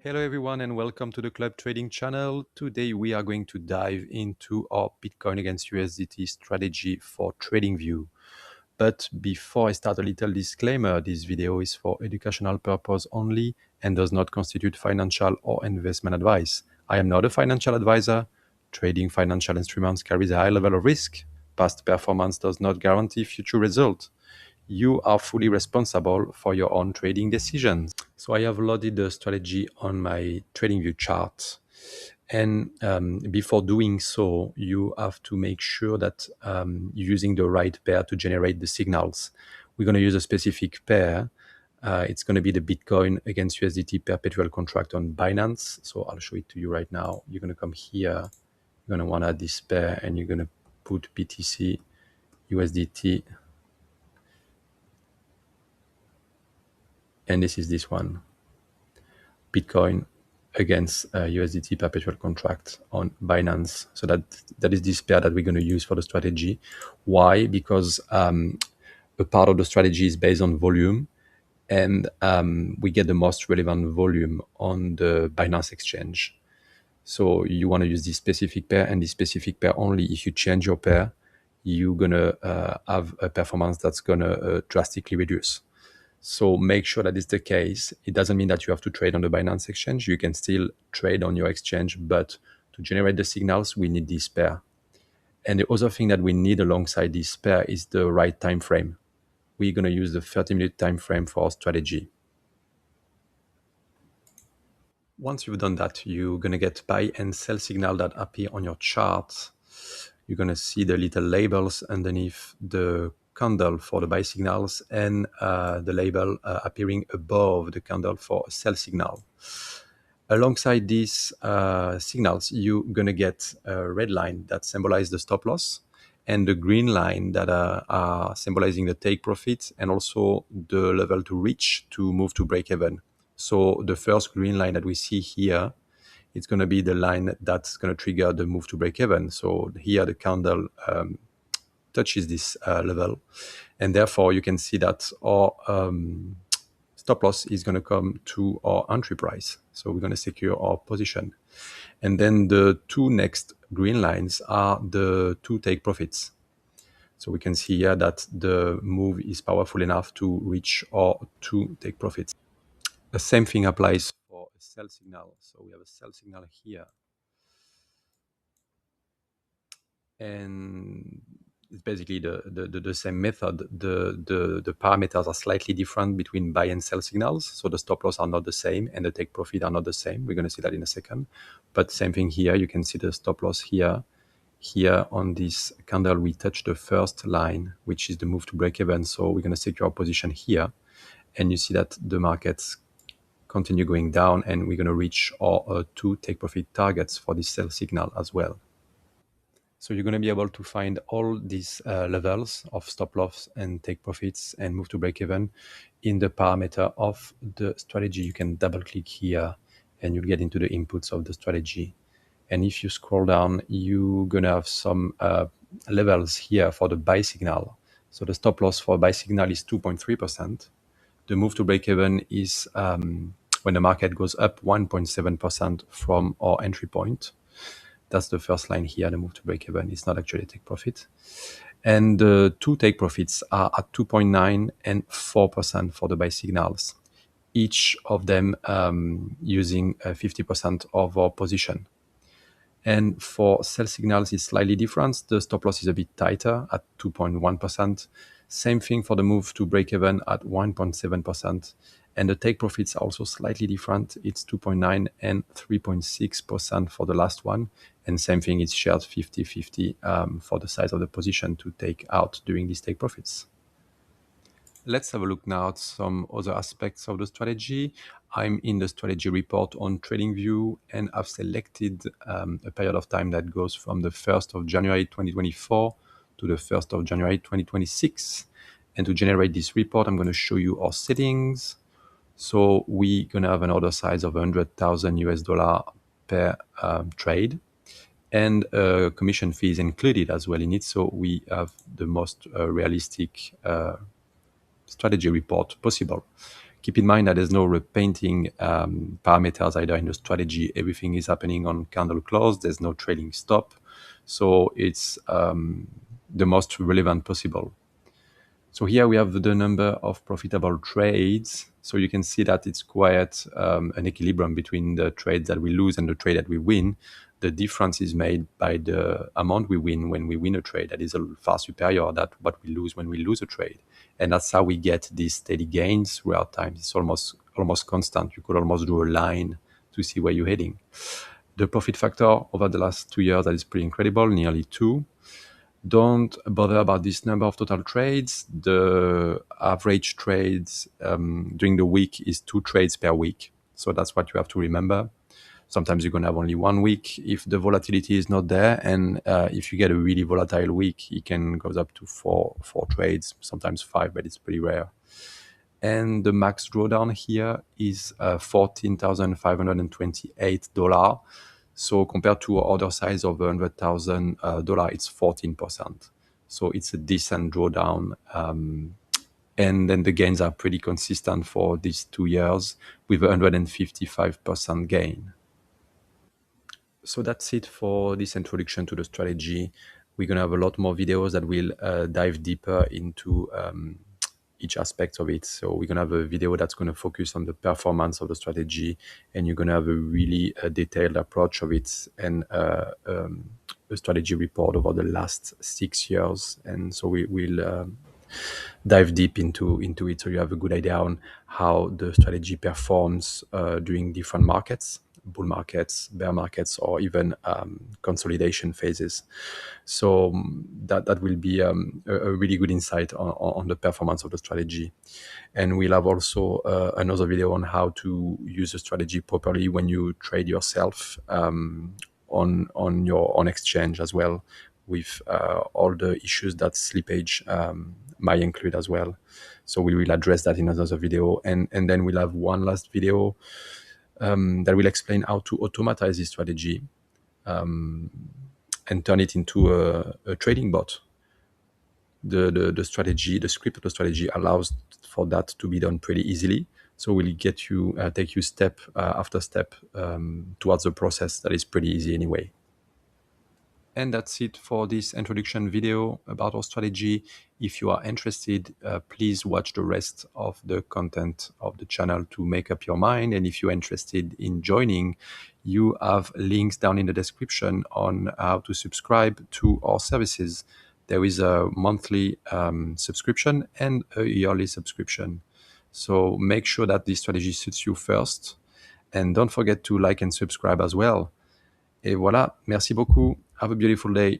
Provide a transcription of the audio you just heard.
Hello everyone and welcome to the Club Trading channel. Today we are going to dive into our Bitcoin against USDT strategy for TradingView. But before I start, a little disclaimer: this video is for educational purpose only and does not constitute financial or investment advice. I am not a financial advisor. Trading financial instruments carries a high level of risk. Past performance does not guarantee future results. You are fully responsible for your own trading decisions. So I have loaded the strategy on my TradingView chart. And before doing so, you have to make sure that you're using the right pair to generate the signals. We're going to use a specific pair. It's going to be the Bitcoin against USDT perpetual contract on Binance. So I'll show it to you right now. You're going to come here. You're going to want to add this pair, and you're going to put BTC USDT. And this is this one, Bitcoin against USDT perpetual contract on Binance. So that is this pair that we're going to use for the strategy. Why? Because a part of the strategy is based on volume, and we get the most relevant volume on the Binance exchange. So you want to use this specific pair, and this specific pair only. If you change your pair, you're going to have a performance that's going to drastically reduce. So make sure that it's the case. It doesn't mean that you have to trade on the Binance exchange. You can still trade on your exchange, but to generate the signals, we need this pair. And the other thing that we need alongside this pair is the right time frame. We're going to use the 30-minute time frame for our strategy. Once you've done that, you're going to get buy and sell signal that appear on your chart. You're going to see the little labels underneath the candle for the buy signals and the label appearing above the candle for a sell signal. Alongside these signals, you're going to get a red line that symbolizes the stop loss and the green line that are symbolizing the take profit and also the level to reach to move to break even. So the first green line that we see here, it's going to be the line that's going to trigger the move to break even. So here the candle touches this level, and therefore you can see that our stop loss is going to come to our entry price. So we're going to secure our position. And then the two next green lines are the two take profits. So we can see here that the move is powerful enough to reach our two take profits. The same thing applies for a sell signal. So we have a sell signal here. And it's basically the same method. The parameters are slightly different between buy and sell signals. So the stop loss are not the same and the take profit are not the same. We're going to see that in a second. But same thing here. You can see the stop loss here. Here on this candle, we touch the first line, which is the move to break even. So we're going to secure our position here. And you see that the markets continue going down, and we're going to reach our two take profit targets for this sell signal as well. So you're going to be able to find all these levels of stop loss and take profits and move to break even in the parameter of the strategy. You can double click here and you'll get into the inputs of the strategy. And if you scroll down, you're going to have some levels here for the buy signal. So the stop loss for buy signal is 2.3%. The move to break even is when the market goes up 1.7% from our entry point. That's the first line here, the move to break even. It's not actually a take profit. And the two take profits are at 2.9 and 4% for the buy signals, each of them using 50% of our position. And for sell signals, it's slightly different. The stop loss is a bit tighter at 2.1%. Same thing for the move to break even at 1.7%. And the take profits are also slightly different. It's 2.9 and 3.6% for the last one. And same thing, it's shared 50-50 for the size of the position to take out during these take profits. Let's have a look now at some other aspects of the strategy. I'm in the strategy report on TradingView, and I've selected a period of time that goes from the 1st of January 2024 to the 1st of January 2026. And to generate this report, I'm going to show you our settings. So we're going to have an order size of $100,000 per trade, and commission fees included as well in it. So we have the most realistic strategy report possible. Keep in mind that there's no repainting parameters either in the strategy. Everything is happening on candle close. There's no trailing stop. So it's the most relevant possible. So here we have the number of profitable trades. So you can see that it's quite an equilibrium between the trades that we lose and the trade that we win. The difference is made by the amount we win when we win a trade. That is far superior than what we lose when we lose a trade. And that's how we get these steady gains throughout time. It's almost constant. You could almost draw a line to see where you're heading. The profit factor over the last 2 years, that is pretty incredible, nearly 2. Don't bother about this number of total trades. The average trades during the week is 2 trades per week. So that's what you have to remember. Sometimes you're going to have only 1 week if the volatility is not there. And if you get a really volatile week, it can go up to four trades, sometimes 5, but it's pretty rare. And the max drawdown here is $14,528. So compared to order size of $100,000, it's 14%. So it's a decent drawdown. And then the gains are pretty consistent for these 2 years with 155% gain. So that's it for this introduction to the strategy. We're going to have a lot more videos that will dive deeper into each aspect of it. So we're going to have a video that's going to focus on the performance of the strategy, and you're going to have a really detailed approach of it, and a strategy report over the last 6 years. And so we will dive deep into it, so you have a good idea on how the strategy performs during different markets, bull markets, bear markets, or even consolidation phases. So that will be a really good insight on the performance of the strategy. And we'll have also another video on how to use the strategy properly when you trade yourself on your own exchange as well, with all the issues that slippage might include as well. So we will address that in another video. And then we'll have one last video that will explain how to automatize this strategy and turn it into a trading bot. The strategy, the script of the strategy allows for that to be done pretty easily. So we'll take you step after step towards the process that is pretty easy anyway. And that's it for this introduction video about our strategy. If you are interested, please watch the rest of the content of the channel to make up your mind. And if you're interested in joining, you have links down in the description on how to subscribe to our services. There is a monthly subscription and a yearly subscription. So make sure that this strategy suits you first. And don't forget to like and subscribe as well. Et voilà, merci beaucoup. Have a beautiful day.